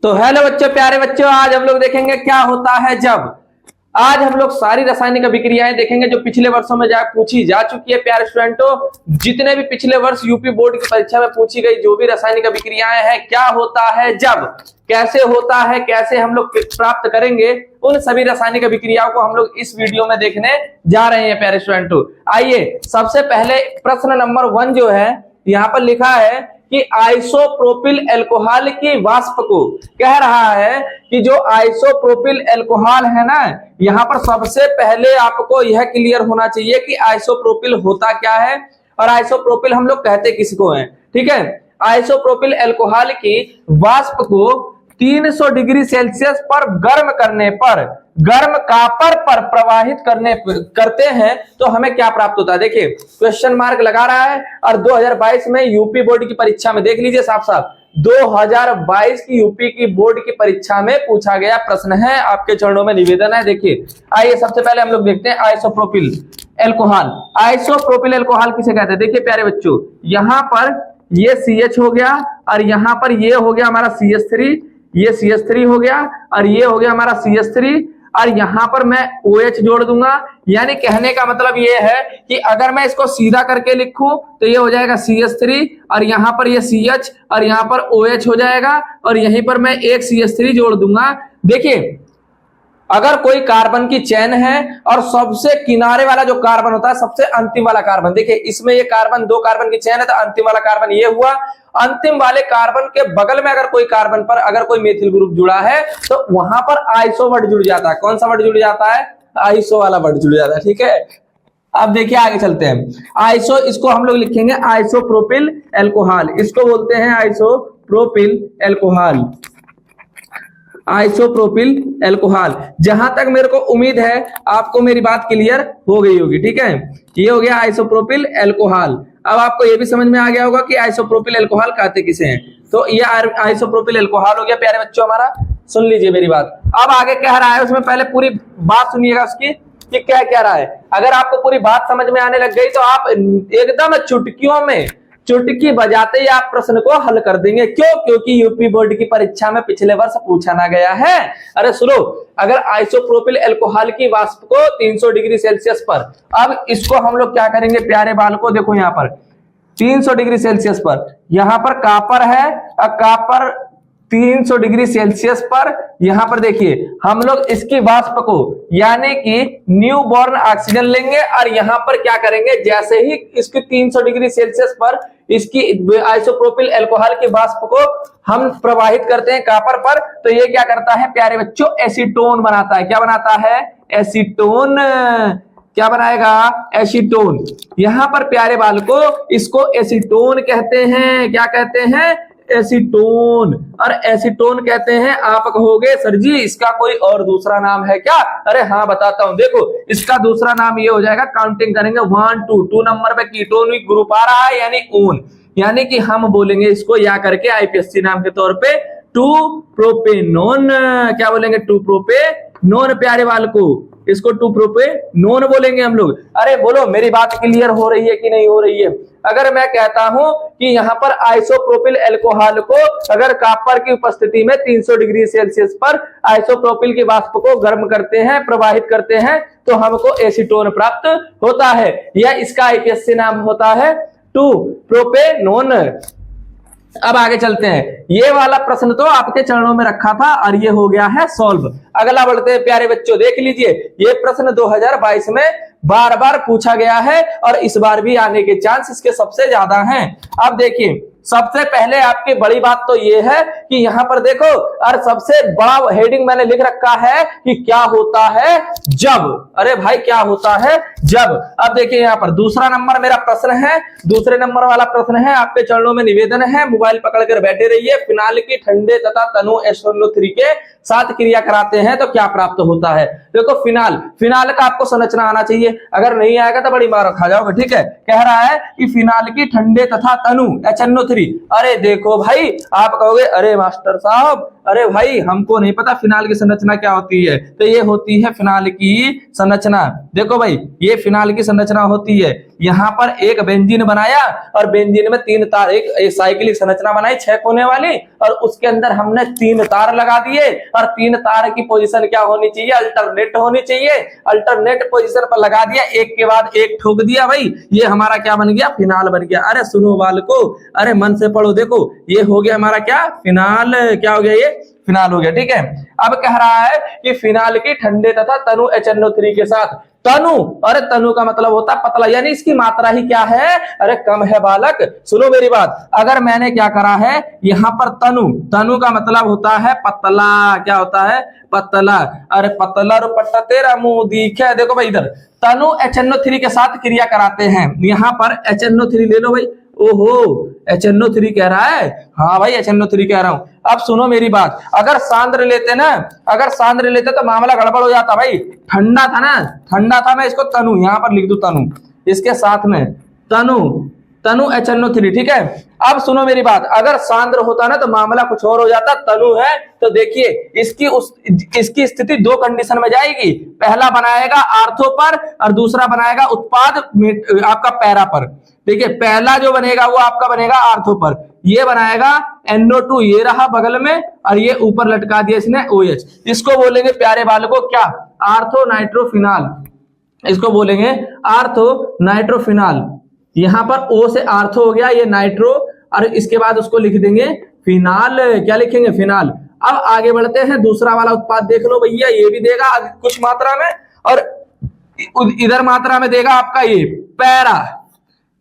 तो हेलो बच्चों, प्यारे बच्चों, आज हम लोग देखेंगे क्या होता है जब। आज हम लोग सारी रासायनिक अभिक्रियाएं देखेंगे जो पिछले वर्षों में पूछी जा चुकी है। प्यारे स्टूडेंटों, जितने भी पिछले वर्ष यूपी बोर्ड की परीक्षा में पूछी गई जो भी रासायनिक अभिक्रियाएं हैं, क्या होता है जब, कैसे होता है, कैसे हम लोग प्राप्त करेंगे, उन सभी रासायनिक अभिक्रियाओं को हम लोग इस वीडियो में देखने जा रहे हैं। प्यारे स्टूडेंटों, आइए सबसे पहले प्रश्न नंबर 1 जो है यहाँ पर लिखा है कि आइसोप्रोपिल अल्कोहल की वाष्प को कह रहा है कि जो आइसोप्रोपिल अल्कोहल है ना, यहाँ पर सबसे पहले आपको यह क्लियर होना चाहिए कि आइसोप्रोपिल होता क्या है और आइसोप्रोपिल हम लोग कहते किसको हैं। ठीक है, आइसोप्रोपिल अल्कोहल की वाष्प को 300 डिग्री सेल्सियस पर गर्म करने पर, गर्म कापर पर प्रवाहित करते हैं तो हमें क्या प्राप्त होता है। देखिए क्वेश्चन मार्क लगा रहा है और 2022 में यूपी बोर्ड की परीक्षा में देख लीजिए साफ साफ 2022 की यूपी की बोर्ड की परीक्षा में पूछा गया प्रश्न है, आपके चरणों में निवेदन है। देखिए आइए सबसे पहले हम लोग देखते हैं आइसोप्रोपिल अल्कोहल। आइसोप्रोपिल अल्कोहल किसे कहते हैं? देखिए प्यारे बच्चों, यहां पर ये CH हो गया और यहां पर ये हो गया हमारा CH3, ये CH3 हो गया और ये हो गया हमारा CH3 और यहां पर मैं OH जोड़ दूंगा। यानी कहने का मतलब ये है कि अगर मैं इसको सीधा करके लिखूं तो ये हो जाएगा CH3 और यहां पर ये CH और यहां पर OH हो जाएगा और यहीं पर मैं एक CH3 जोड़ दूंगा। देखिए अगर कोई कार्बन की चेन है और सबसे किनारे वाला जो कार्बन होता है, सबसे अंतिम वाला कार्बन, देखिए इसमें ये कार्बन, 2 कार्बन की चेन है तो अंतिम वाला कार्बन ये हुआ। अंतिम वाले कार्बन के बगल में अगर कोई कार्बन पर अगर कोई मेथिल ग्रुप जुड़ा है तो वहां पर आइसो वर्ड जुड़ जाता है। कौन सा वर्ड जुड़ जाता है? आइसो वाला वर्ड जुड़ जाता है। ठीक है, अब देखिए आगे चलते हैं। आइसो, इसको हम लोग लिखेंगे आइसोप्रोपिल अल्कोहल, इसको बोलते हैं आइसोप्रोपिल अल्कोहल, आइसोप्रोपिल अल्कोहल। जहां तक मेरे को उम्मीद है आपको मेरी बात क्लियर हो गई होगी। ठीक है, ये हो गया आइसोप्रोपिल अल्कोहल। अब आपको ये भी समझ में आ गया होगा कि आइसोप्रोपिल अल्कोहल कहते किसे हैं। तो ये आइसोप्रोपिल अल्कोहल हो गया प्यारे बच्चों हमारा। सुन लीजिए मेरी बात, अब आगे कह रहा है उसमें पहले पूरी बात सुनिएगा उसकी कि क्या कह रहा है। अगर आपको पूरी बात समझ में आने लग गई तो आप एकदम चुटकियों में, चुटकी बजाते ही आप प्रश्न को हल कर देंगे। क्यों? क्योंकि यूपी बोर्ड की परीक्षा में पिछले वर्ष पूछा ना गया है। अरे सुनो, अगर आइसोप्रोपिल अल्कोहल की वाष्प को 300 डिग्री सेल्सियस पर, अब इसको हम लोग क्या करेंगे प्यारे बालकों, देखो यहाँ पर 300 डिग्री सेल्सियस पर, यहां पर कापर है, कापर 300 डिग्री सेल्सियस पर, यहां पर देखिए हम लोग इसकी वाष्प को यानी कि न्यू बॉर्न ऑक्सीजन लेंगे और यहां पर क्या करेंगे, जैसे ही इसकी 300 डिग्री सेल्सियस पर इसकी आइसोप्रोपिल अल्कोहल की वाष्प को हम प्रवाहित करते हैं कापर पर, तो ये क्या करता है प्यारे बच्चों, एसीटोन बनाता है। क्या बनाता है? एसीटोन। क्या बनाएगा? एसीटोन। यहां पर प्यारे बालकों इसको एसीटोन कहते हैं। क्या कहते हैं? एसीटोन। और एसीटोन कहते हैं, आप कहोगे सर जी इसका कोई और दूसरा नाम है क्या? अरे हाँ बताता हूं, देखो इसका दूसरा नाम ये हो जाएगा, काउंटिंग करेंगे 1 2 नंबर पे कीटोनिक ग्रुप आ रहा है यानी ऊन, यानी कि हम बोलेंगे इसको या करके IPSC नाम के तौर पे 2 प्रोपेनोन। क्या बोलेंगे? 2 प्रोपेनोन प्यारे बालकों, इसको 2 प्रोपेनोन बोलेंगे हम लोग। अरे बोलो मेरी बात क्लियर हो रही है कि नहीं हो रही है? अगर मैं कहता हूं कि यहां पर आइसोप्रोपिल अल्कोहल को अगर कापर की उपस्थिति में 300 डिग्री सेल्सियस पर आइसोप्रोपिल की वाष्प को गर्म करते हैं, प्रवाहित करते हैं, तो हमको एसीटोन प्राप्त होता है। यह इसका IPSC नाम होता है 2 प्रोपेनोन। अब आगे चलते हैं, ये वाला प्रश्न तो आपके चरणों में रखा था और ये हो गया है सॉल्व। अगला बढ़ते हैं प्यारे बच्चों, देख लीजिए ये प्रश्न 2022 में बार बार पूछा गया है और इस बार भी आने के चांस इसके सबसे ज्यादा हैं। अब देखिए सबसे पहले आपकी बड़ी बात तो ये है कि यहां पर देखो, और सबसे बड़ा हेडिंग मैंने लिख रखा है कि क्या होता है जब। अरे भाई क्या होता है जब। अब देखिए यहां पर दूसरा नंबर मेरा प्रश्न है, दूसरे नंबर वाला प्रश्न है, आपके चरणों में निवेदन है, मोबाइल पकड़कर बैठे रहिए। फिनाल की ठंडे तथा तनु SNO3 के साथ क्रिया कराते हैं तो क्या प्राप्त होता है। देखो फिनाल, फिनाल का आपको संरचना आना चाहिए, अगर नहीं आएगा तो बड़ी मार खा जाओगे। ठीक है, कह रहा है कि फिनाल की ठंडे तथा तनु HNO3। अरे देखो भाई, आप कहोगे अरे मास्टर साहब अरे भाई हमको नहीं पता फिनाल की संरचना क्या होती है, तो ये होती है फिनाल की संरचना। देखो भाई ये फिनाल की संरचना होती है, यहाँ पर एक बेंजीन बनाया और बेंजीन में 3 तार, एक साइक्लिक संरचना बनाई 6 कोने वाली, और उसके अंदर हमने 3 तार लगा दिए, और 3 तार की पोजीशन क्या होनी चाहिए, अल्टरनेट होनी चाहिए। अल्टरनेट पोजीशन पर लगा दिया, एक के बाद एक ठोक दिया, भाई ये हमारा क्या बन गया, फिनाल बन गया। अरे सुनो बालको, अरे मन से पढ़ो, देखो ये हो गया हमारा क्या, फिनाल, क्या हो गया, ये फिनाल हो गया। ठीक है, अब कह रहा है कि फिनाल की ठंडे तथा तनु HNO3 के साथ, तनु, अरे तनु का मतलब होता है पतला, यानी इसकी मात्रा ही क्या है, अरे कम है बालक। सुनो मेरी बात, अगर मैंने क्या करा है यहाँ पर तनु, तनु का मतलब होता है पतला, क्या होता है, पतला। अरे पतला रो पट्टा तेरा मुंह दिखे, देखो भाई इधर तनु HNO3 के साथ क्रिया कराते हैं, यहाँ पर HNO3 ले लो भाई। ओहो HNO3 कह रहा है, हाँ भाई HNO3 कह रहा हूं। अब सुनो मेरी बात, अगर सांद्र लेते ना, अगर सांद्र लेते तो मामला गड़बड़ हो जाता भाई। ठंडा था ना, ठंडा था, मैं इसको तनु यहां पर लिख दूं, तनु इसके साथ में तनु, तनु HNO3। ठीक है, अब सुनो मेरी बात, अगर सांद्र होता ना तो मामला कुछ और हो जाता। तनु है तो देखिए इसकी स्थिति 2 कंडीशन में जाएगी, पहला बनाएगा आर्थो पर और दूसरा बनाएगा उत्पाद आपका पैरा पर। देखिए पहला जो बनेगा वो आपका बनेगा आर्थो पर, ये बनाएगा NO2, ये रहा बगल में, और ये ऊपर लटका दिया इसने OH। इसको बोलेंगे प्यारे बालकों क्या, आर्थो नाइट्रोफिनाल, इसको बोलेंगे आर्थो नाइट्रोफिनाल। यहां पर O से आर्थो हो गया, ये नाइट्रो, और इसके बाद उसको लिख देंगे फिनाल, क्या लिखेंगे, फिनाल। अब आगे बढ़ते हैं, दूसरा वाला उत्पाद देख लो भैया, ये भी देगा कुछ मात्रा में, और इधर मात्रा में देगा आपका ये पैरा,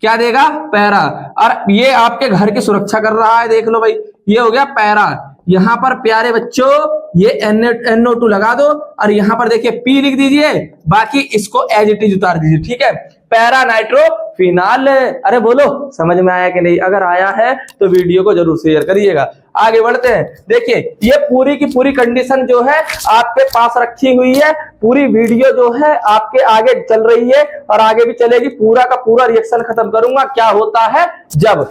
क्या देगा, पैरा, और ये आपके घर की सुरक्षा कर रहा है, देख लो भाई, ये हो गया पैरा। यहां पर प्यारे बच्चों ये NO2 लगा दो, और यहां पर देखिए P लिख दीजिए, बाकी इसको एज इट इज उतार दीजिए। ठीक है, पैरा नाइट्रोफिनाल। अरे बोलो समझ में आया कि नहीं, अगर आया है तो वीडियो को जरूर शेयर करिएगा। आगे बढ़ते हैं, देखिए ये पूरी की पूरी कंडीशन जो है आपके पास रखी हुई है, पूरी वीडियो जो है आपके आगे चल रही है और आगे भी चलेगी, पूरा का पूरा रिएक्शन खत्म करूंगा क्या होता है जब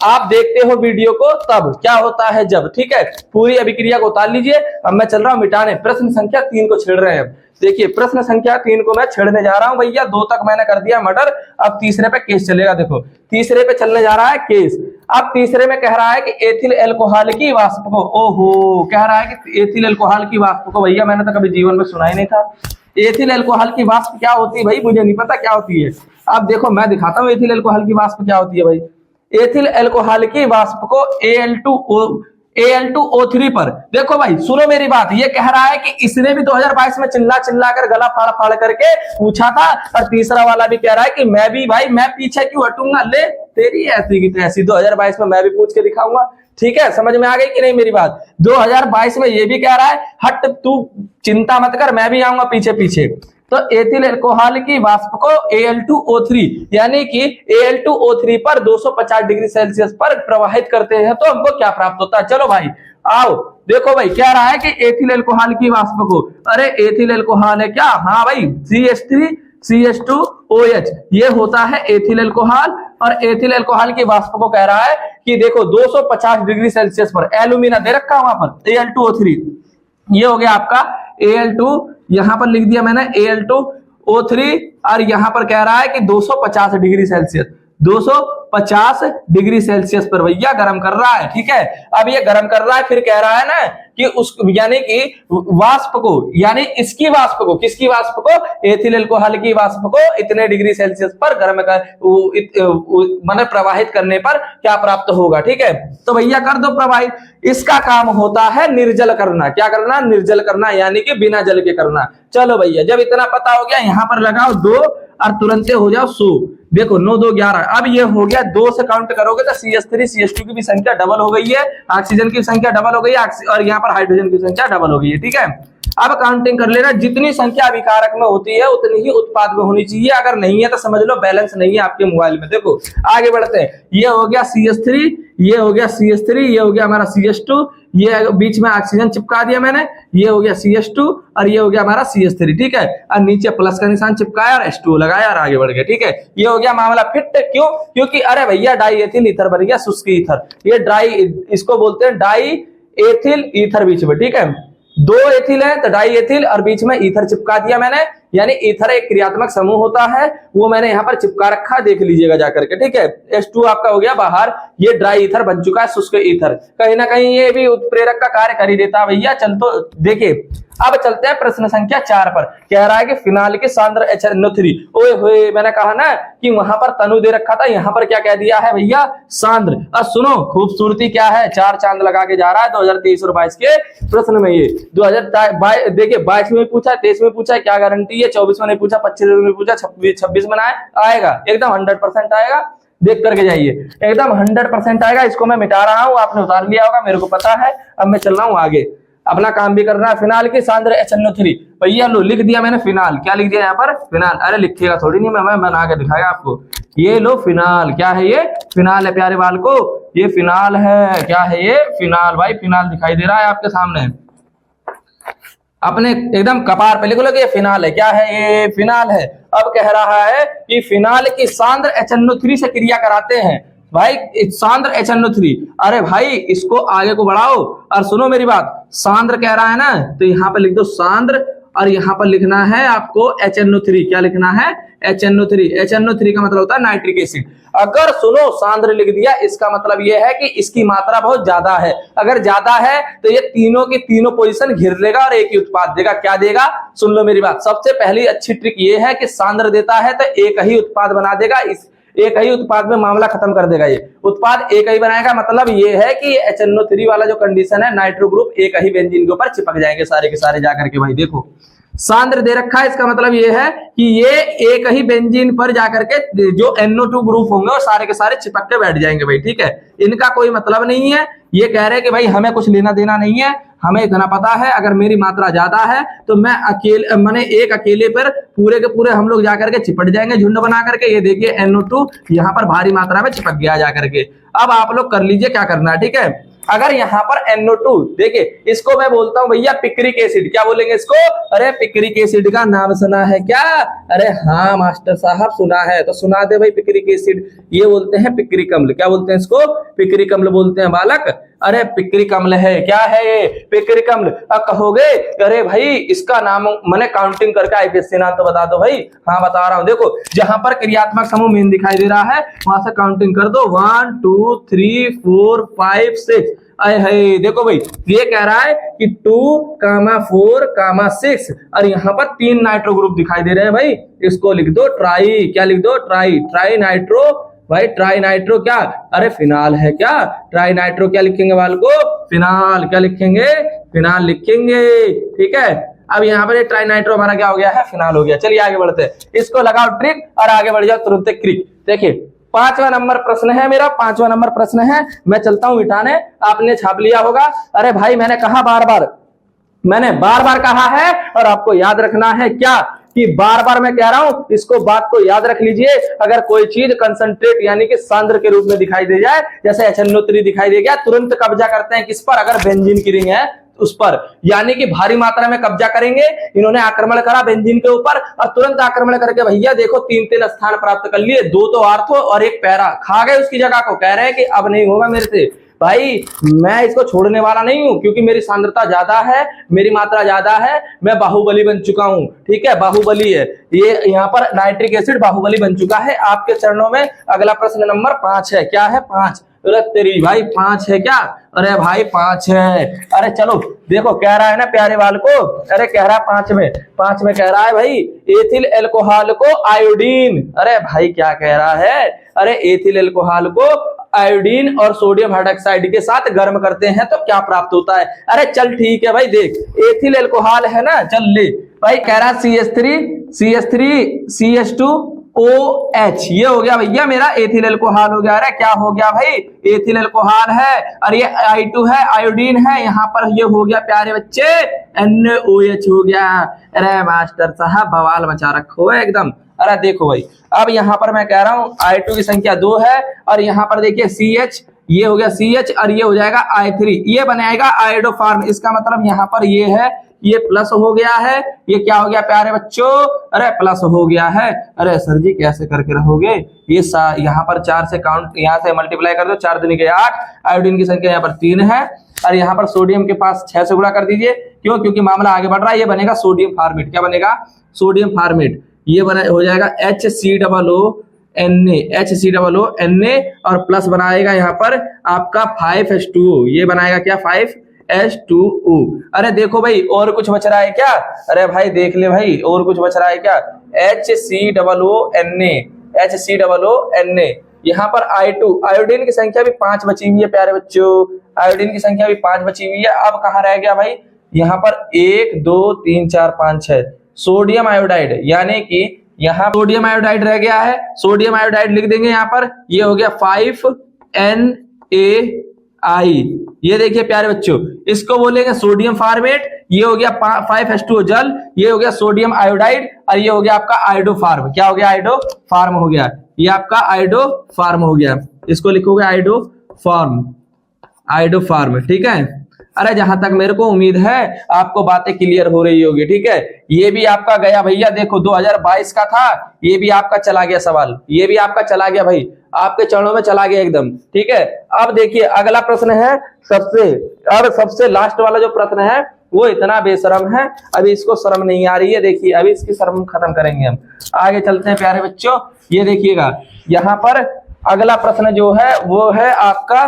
आप देखते हो वीडियो को, तब क्या होता है जब। ठीक है, पूरी अभिक्रिया को उतार लीजिए। अब मैं चल रहा हूं मिटाने, प्रश्न संख्या 3 को छेड़ रहे हैं। देखिए प्रश्न संख्या 3 को मैं छेड़ने जा रहा हूं भैया, 2 तक मैंने कर दिया मर्डर, अब तीसरे पे केस चलेगा। देखो तीसरे पे चलने जा रहा है केस। अब तीसरे में कह रहा है कि एथिल एल्कोहल की वाष्प को, ओहो कह रहा है कि एथिल एल्कोहल की वाष्प को, भैया मैंने तो कभी जीवन में सुना ही नहीं था। एथिल एल्कोहल की वाष्प क्या होती है भाई, मुझे नहीं पता क्या होती है। अब देखो मैं दिखाता हूँ एथिल एल्कोहल की वाष्प क्या होती है भाई। एथिल एल्कोहल की वाष्प को Al2O3 पर, देखो भाई सुनो मेरी बात, ये कह रहा है कि इसने भी 2022 में चिल्ला चिल्ला कर गला फाड़ फाड़ करके पूछा था, और तीसरा वाला भी कह रहा है कि मैं भी भाई, मैं पीछे क्यों हटूंगा, ले तेरी ऐसी की तैसी 2022 में मैं भी पूछ के दिखाऊंगा। ठीक है, समझ में आ गई कि नहीं मेरी बात। 2022 में ये भी कह रहा है हट तू चिंता मत कर, मैं भी आऊंगा पीछे पीछे। तो एथिल एल्कोहल की वाष्प को Al2O3 यानी कि Al2O3 पर 250 डिग्री सेल्सियस पर प्रवाहित करते हैं तो हमको क्या प्राप्त होता है। चलो भाई आओ देखो भाई, क्या रहा है कि एथिल एल्कोहल की वाष्प को, अरे एथिल एल्कोहल है क्या, हाँ भाई CH3CH2OH, ये होता है एथिल एल्कोहल। और एथिल एल्कोहल की वाष्प को कह रहा है कि देखो 250 डिग्री सेल्सियस पर, एल्यूमिना दे रखा है वहां पर Al2O3, ये हो गया आपका Al2, यहां पर लिख दिया मैंने Al2O3, और यहां पर कह रहा है कि 250 डिग्री सेल्सियस, 250 डिग्री सेल्सियस पर भैया गर्म कर रहा है। ठीक है, अब ये गर्म कर रहा है, फिर कह रहा है ना कि उस यानी कि वाष्प को, यानी इसकी वाष्प को, किसकी वाष्प को, एथिल एल्कोहल की वाष्प को इतने डिग्री सेल्सियस पर गर्म कर माने प्रवाहित करने पर क्या प्राप्त होगा। ठीक है, तो भैया कर दो प्रवाहित। इसका काम होता है निर्जल करना, क्या करना, निर्जल करना, यानी कि बिना जल के करना। चलो भैया जब इतना पता हो गया, यहां पर लगाओ 2 और तुरंत हो जाओ 100। देखो 9 2 11, अब ये हो गया 2 से काउंट करोगे तो CH3 CH2 की भी संख्या डबल हो गई है, ऑक्सीजन की संख्या डबल हो गई है, और यहाँ पर हाइड्रोजन की संख्या डबल हो गई है। ठीक है, अब काउंटिंग कर लेना, जितनी संख्या अभिकारक में होती है उतनी ही उत्पाद में होनी चाहिए, अगर नहीं है तो समझ लो बैलेंस नहीं है आपके मोबाइल में। देखो आगे बढ़ते हैं, ये हो गया CH3, ये हो गया CH3, ये हो गया हमारा CH2, ये बीच में ऑक्सीजन चिपका दिया मैंने, ये हो गया CH2 और ये हो गया हमारा CH3। ठीक है, और नीचे प्लस का निशान चिपकाया और H2O लगाया और आगे बढ़ गए। ठीक है, ये हो गया मामला फिट। क्यों, क्योंकि अरे भैया डाई एथिल ईथर बन गया, शुष्क ईथर, ये ड्राई, इसको बोलते हैं डाई एथिल ईथर बीच में, ठीक है। दो एथिल है तो डाई एथिल और बीच में ईथर चिपका दिया मैंने, यानी ईथर एक क्रियात्मक समूह होता है, वो मैंने यहाँ पर चिपका रखा, देख लीजिएगा जाकर के, ठीक है। H2 आपका हो गया बाहर, ये ड्राई ईथर बन चुका है शुष्क ईथर, कहीं ना कहीं ये भी उत्प्रेरक का कार्य कर ही देता है भैया। चल तो देखिए, अब चलते हैं प्रश्न संख्या 4 पर। कह रहा है कि फिनाल के सांद्र HNO3, ओए होए, मैंने कहा ना कि वहां पर तनु दे रखा था, यहाँ पर क्या कह दिया है भैया, सांद्र। अब सुनो खूबसूरती क्या है, 4 चांद लगा के जा रहा है 2023 और 22 के प्रश्न में। ये 2022 देखिए 22 में पूछा, 23 में पूछा, क्या गारंटी है 24 में नहीं पूछा, 25 में पूछा, 26 में आएगा, एकदम 100% आएगा, देख करके जाइए, एकदम 100% आएगा। इसको मैं मिटा रहा हूं, आपने उतार लिया होगा, मेरे को पता है। अब मैं चल रहा हूं आगे, अपना काम भी करना है। फिनाल की सांद्र HNO3, भैया लो लिख दिया मैंने फिनाल, क्या लिख दिया यहाँ पर, फिनाल। अरे लिखिएगा थोड़ी नहीं, मैं बना के दिखाएगा आपको। ये लो फिनाल, क्या है ये, फिनाल है प्यारे बाल को, ये फिनाल है, क्या है ये, फिनाल। भाई फिनाल दिखाई दे रहा है आपके सामने, अपने एकदम कपार पे लिख लो कि ये फिनाल है, क्या है ये, फिनाल है। अब कह रहा है कि फिनाल की सांद्र HNO3 से क्रिया कराते हैं भाई, सांद्र HNO3। अरे भाई इसको आगे को बढ़ाओ और सुनो मेरी बात, सांद्र कह रहा है ना, तो यहाँ पर लिख दो सांद्र, और यहाँ पर लिखना है आपको HNO3, क्या लिखना है, HNO3। HNO3 का मतलब होता है नाइट्रिक एसिड। अगर सुनो सांद्र लिख दिया, इसका मतलब यह है कि इसकी मात्रा बहुत ज्यादा है। अगर ज्यादा है तो ये तीनों की तीनों पोजीशन घेर लेगा और एक ही उत्पाद देगा। क्या देगा, सुन लो मेरी बात। सबसे पहली अच्छी ट्रिक ये है कि सांद्र देता है तो एक ही उत्पाद बना देगा, इस एक ही उत्पाद में मामला खत्म कर देगा। ये उत्पाद एक ही बनाएगा, मतलब ये है कि HNO3 वाला जो कंडीशन है, नाइट्रो ग्रुप एक ही बेंजीन के ऊपर चिपक जाएंगे सारे के सारे जाकर के। भाई देखो सांद्र दे रखा है, इसका मतलब ये है कि ये एक ही बेंजीन पर जाकर के जो NO2 ग्रुप होंगे वो सारे के सारे चिपक के बैठ जाएंगे भाई, ठीक है। इनका कोई मतलब नहीं है, ये कह रहे हैं कि भाई हमें कुछ लेना देना नहीं है, हमें इतना पता है अगर मेरी मात्रा ज्यादा है तो मैं अकेले मैंने एक अकेले पर पूरे के पूरे हम लोग जाकर के चिपट जाएंगे झुंड बना करके। ये देखिए NO2 यहाँ पर भारी मात्रा में चिपक गया जाकर के। अब आप लोग कर लीजिए क्या करना है, ठीक है। अगर यहाँ पर NO2 देखिए, इसको मैं बोलता हूँ भैया पिक्रिक एसिड, क्या बोलेंगे इसको, अरे पिक्रिक एसिड का नाम सुना है क्या, अरे हाँ मास्टर साहब सुना है, तो सुना दे भाई पिक्रिक एसिड। ये बोलते हैं पिक्रिक अम्ल, क्या बोलते हैं इसको, पिक्रिक अम्ल बोलते हैं बालक। अरे पिक्रिक अम्ल है, क्या है ये, पिक्रिक अम्ल। अब कहोगे अरे भाई इसका नाम मैंने काउंटिंग करके IPSC नाम तो बता दो भाई। हाँ बता रहा हूँ, देखो जहां पर क्रियात्मक समूह मेन दिखाई दे रहा है वहां से काउंटिंग कर दो, 1 2 3 4 5 6। अरे है देखो भाई, ये कह रहा है कि 2, 4, 6 और यहाँ पर 3 नाइट्रो ग्रुप दिखाई दे रहे हैं भाई। इसको लिख दो ट्राई, क्या लिख दो, ट्राई नाइट्रो। भाई ट्राई नाइट्रो क्या, अरे फिनाल है क्या, ट्राई नाइट्रो क्या लिखेंगे वाल को, फिनाल, क्या लिखेंगे, फिनाल लिखेंगे, ठीक है। अब यहाँ पर ट्राई नाइट्रो हमारा क्या हो गया है, फिनाल हो गया। चलिए आगे बढ़ते हैं, इसको लगाओ ट्रिक और आगे बढ़ जाओ तुरंत क्रिक। देखिए 5वां नंबर प्रश्न है मेरा, 5वां नंबर प्रश्न है, मैं चलता हूं मिटाने, आपने छाप लिया होगा। अरे भाई मैंने कहा मैंने बार बार कहा है और आपको याद रखना है क्या, कि बार बार मैं कह रहा हूं, इसको बात को याद रख लीजिए। अगर कोई चीज कंसंट्रेट यानी कि सांद्र के रूप में दिखाई दे जाए, जैसे HNO3 दिखाई दे गया, तुरंत कब्जा करते हैं किस पर, अगर बेंजीन की रिंग है उस पर, यानी कि भारी मात्रा में कब्जा करेंगे। इन्होंने आक्रमण करा बेंजीन के ऊपर और तुरंत आक्रमण करके भैया देखो 3 स्थान प्राप्त कर लिए, 2 तो आर्थो और 1 पैरा खा गए उसकी जगह को। कह रहे हैं कि अब नहीं होगा मेरे से। भाई मैं इसको छोड़ने वाला नहीं हूं, क्योंकि मेरी सांद्रता ज्यादा है, मेरी मात्रा ज्यादा है, मैं बाहुबली बन चुका हूं, ठीक है, बाहुबली है ये। यहाँ पर नाइट्रिक एसिड बाहुबली बन चुका है। आपके चरणों में अगला प्रश्न नंबर 5 है, क्या है 5, अरे तेरी भाई 5 है क्या, अरे भाई 5 है। अरे चलो देखो कह रहा है ना प्यारे बाल को, अरे कह रहा है 5 में कह रहा है भाई एथिल एल्कोहल को आयोडीन। अरे भाई क्या कह रहा है, अरे एथिल एल्कोहल को आयोडीन और सोडियम हाइड्रोक्साइड के साथ गर्म करते हैं तो क्या प्राप्त होता है। अरे चल ठीक है भाई, देख एथिल एल्कोहल है ना, चल ले भाई। कह रहा CH3 CH2OH, ये हो गया भैया मेरा एथिल एल्कोहल हो गया। अरे क्या हो गया भाई, एथिल एल्कोहल है और ये I2 है, आयोडीन है, यहाँ पर ये हो गया प्यारे बच्चे NaOH हो गया। अरे मास्टर साहब बवाल मचा रखो है एकदम। अरे देखो भाई, अब यहाँ पर मैं कह रहा हूँ I2 की संख्या 2 है और यहाँ पर देखिए CH, ये हो गया CH और ये हो जाएगा I3, ये बनाएगा आयोडोफॉर्म। इसका मतलब यहाँ पर ये है, ये प्लस हो गया है, ये क्या हो गया प्यारे बच्चों, अरे प्लस हो गया है। अरे सर जी कैसे करके रहोगे, ये यहाँ पर 4 से काउंट, यहाँ से मल्टीप्लाई कर दो, 4 दूनी के 8, आयोडीन की संख्या यहाँ पर 3 है और यहाँ पर सोडियम के पास 6 से गुणा कर दीजिए। क्यों? क्योंकि मामला आगे बढ़ रहा है। ये बनेगा सोडियम फार्मेट। क्या बनेगा? Sodium format. ये बना हो जाएगा HCOONA, HCOONA और प्लस बनाएगा यहाँ पर आपका 5H2O। ये बनाएगा क्या? 5H2O। अरे देखो भाई, और कुछ बच रहा है क्या? अरे भाई देख ले भाई, और कुछ बच रहा है क्या? HCOONA। यहाँ पर I2, आयोडीन की संख्या भी 5 बची हुई है प्यारे बच्चों, आयोडीन की संख्या भी 5 बची हुई है। अब कहाँ रह गया भाई? यहाँ पर 1 2 3 4 5 6 सोडियम आयोडाइड, यानी कि यहाँ सोडियम आयोडाइड रह गया है। सोडियम आयोडाइड लिख देंगे यहाँ पर। ये हो गया 5NaI। ये देखिए प्यारे बच्चों, इसको बोलेंगे सोडियम फार्मेट। ये हो गया 5H2O जल। ये हो गया सोडियम आयोडाइड और ये हो गया आपका आयोडो फार्म। क्या हो गया? आयोडो फार्म हो गया। ये आपका आयोडो फार्म हो गया। इसको लिखोगे आयोडो फार्म, आयोडो फार्म। ठीक है। अरे जहां तक मेरे को उम्मीद है आपको बातें क्लियर हो रही होगी। ठीक है। ये भी आपका गया भैया, देखो 2022 का था, ये भी आपका चला गया सवाल, ये भी आपका चला गया भाई, आपके चरणों में चला गया एकदम। ठीक है। अब देखिए अगला प्रश्न है सबसे लास्ट वाला जो प्रश्न है वो इतना बेशरम है, अभी इसको शर्म नहीं आ रही है। देखिए अभी इसकी शर्म खत्म करेंगे हम। आगे चलते हैं प्यारे बच्चों। ये देखिएगा यहाँ पर अगला प्रश्न जो है वो है आपका,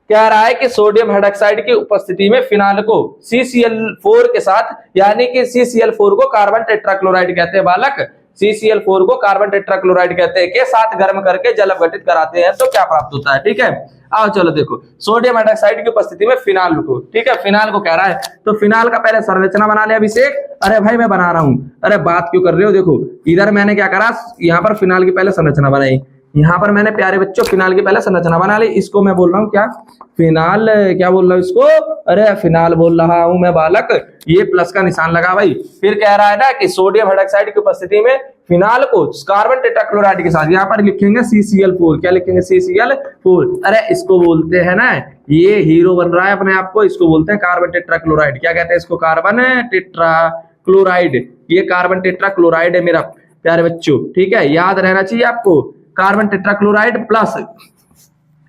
कह रहा है कि सोडियम हाइड्रोक्साइड की उपस्थिति में फिनाल को CCl4 के साथ, यानी कि CCl4 को कार्बन टेट्राक्लोराइड कहते हैं बालक, CCl4 को कार्बन टेट्राक्लोराइड कहते हैं, के साथ गर्म करके जल अपघटित कराते हैं तो क्या प्राप्त होता है? ठीक है। आओ चलो देखो, सोडियम हाइड्रोक्साइड की उपस्थिति में फिनाल को, ठीक है, फिनाल को कह रहा है, तो फिनाल का पहले संरचना बना ले अभिषेक। अरे भाई मैं बना रहा हूं, अरे बात क्यों कर रहे हो? देखो इधर मैंने क्या करा, यहाँ पर फिनाल की पहले संरचना बनाई, यहाँ पर मैंने प्यारे बच्चों फिनाल की पहले संरचना बना ली। इसको मैं बोल रहा हूँ क्या? फिनाल। क्या बोल रहा हूँ इसको? अरे फिनाल बोल रहा हूं मैं बालक। ये प्लस का निशान लगा भाई। फिर कह रहा है ना कि सोडियम हाइड्रोक्साइड की उपस्थिति में फिनाल को कार्बन टेट्राक्लोराइड के साथ, यहाँ पर लिखेंगे CCl4। क्या लिखेंगे? CCl4। अरे इसको बोलते हैं ना, ये हीरो बन रहा है अपने आप को, इसको बोलते हैं कार्बन टेट्राक्लोराइड। क्या कहते हैं इसको? Carbon tetrachloride. ये कार्बन टेट्राक्लोराइड है मेरा प्यारे बच्चों। ठीक है, याद रहना चाहिए आपको, कार्बन टेट्राक्लोराइड प्लस।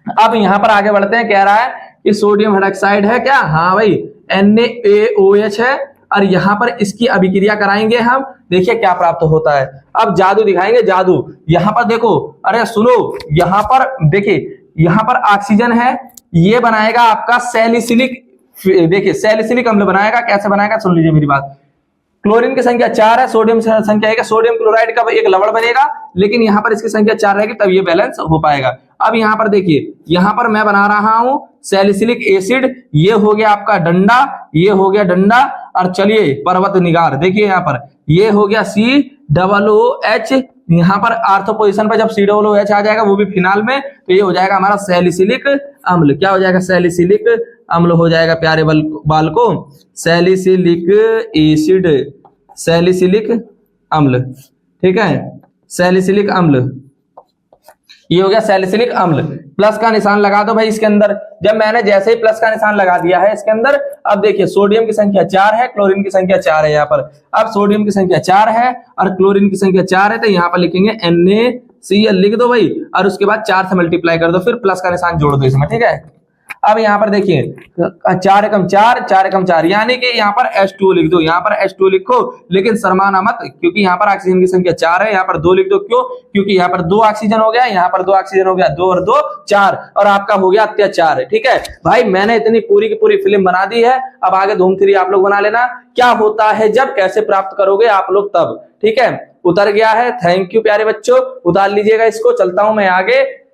अब यहां पर आगे बढ़ते हैं। कह रहा है कि सोडियम हाइड्रोक्साइड है क्या? हाँ भाई, NaOH है और यहां पर इसकी अभिक्रिया कराएंगे हम, देखिए क्या प्राप्त होता है। अब जादू दिखाएंगे, जादू। यहां पर देखो, अरे सुनो, यहां पर देखिए, यहां पर ऑक्सीजन है, ये बनाएगा आपका सैलिसिलिक, देखिए सैलिसिलिक अम्ल बनाएगा। कैसे बनाएगा सुन लीजिए मेरी बात। क्लोरीन की संख्या 4 है, सोडियम संख्या 1 है, सोडियम क्लोराइड का एक लवण बनेगा, लेकिन यहाँ पर इसकी संख्या 4 रहेगी तब ये बैलेंस हो पाएगा। अब यहाँ पर देखिए, यहाँ पर मैं बना रहा हूं सैलिसिलिक एसिड, ये हो गया आपका डंडा, ये हो गया डंडा, और चलिए पर्वत निगार, देखिए यहाँ पर ये हो गया COOH। यहाँ पर आर्थो पोजीशन पर जब COOH आ जाएगा वो भी फिनाल में, तो ये हो जाएगा हमारा सैलिसिलिक अम्ल। क्या हो जाएगा? सैलिसिलिक अम्ल हो जाएगा प्यारे बालकों, सैलिसिलिक एसिड, सैलिसिलिक अम्ल। ठीक है, सैलिसिलिक अम्ल, ये हो गया सैलिसिलिक अम्ल। प्लस का निशान लगा दो भाई इसके अंदर। जब मैंने जैसे ही प्लस का निशान लगा दिया है इसके अंदर, अब देखिए सोडियम की संख्या 4 है, क्लोरीन की संख्या 4 है। यहाँ पर अब सोडियम की संख्या 4 है और क्लोरीन की संख्या 4 है, तो यहाँ पर लिखेंगे NaCl लिख दो भाई, और उसके बाद 4 से मल्टीप्लाई कर दो, फिर प्लस का निशान जोड़ दो इसमें। ठीक है। अब यहाँ पर देखिए 4 एकम 4, 4 एकम 4, यानी कि यहाँ पर H2O लिख दो, यहाँ पर H2O लिखो, लेकिन शर्माना मत, क्योंकि यहाँ पर ऑक्सीजन की संख्या 4 है, यहाँ पर 2 लिख दो। क्यों? क्योंकि यहाँ पर 2 ऑक्सीजन हो गया, यहाँ पर 2 ऑक्सीजन हो गया, 2 और 2 4, और आपका हो गया अत्याचार। ठीक है भाई, मैंने इतनी पूरी की पूरी फिल्म बना दी है। अब आगे धूम 3 आप लोग बना लेना, क्या होता है जब, कैसे प्राप्त करोगे आप लोग तब। ठीक है, उतर गया है। थैंक यू प्यारे बच्चों, उतार लीजिएगा इसको। चलता हूं मैं आगे।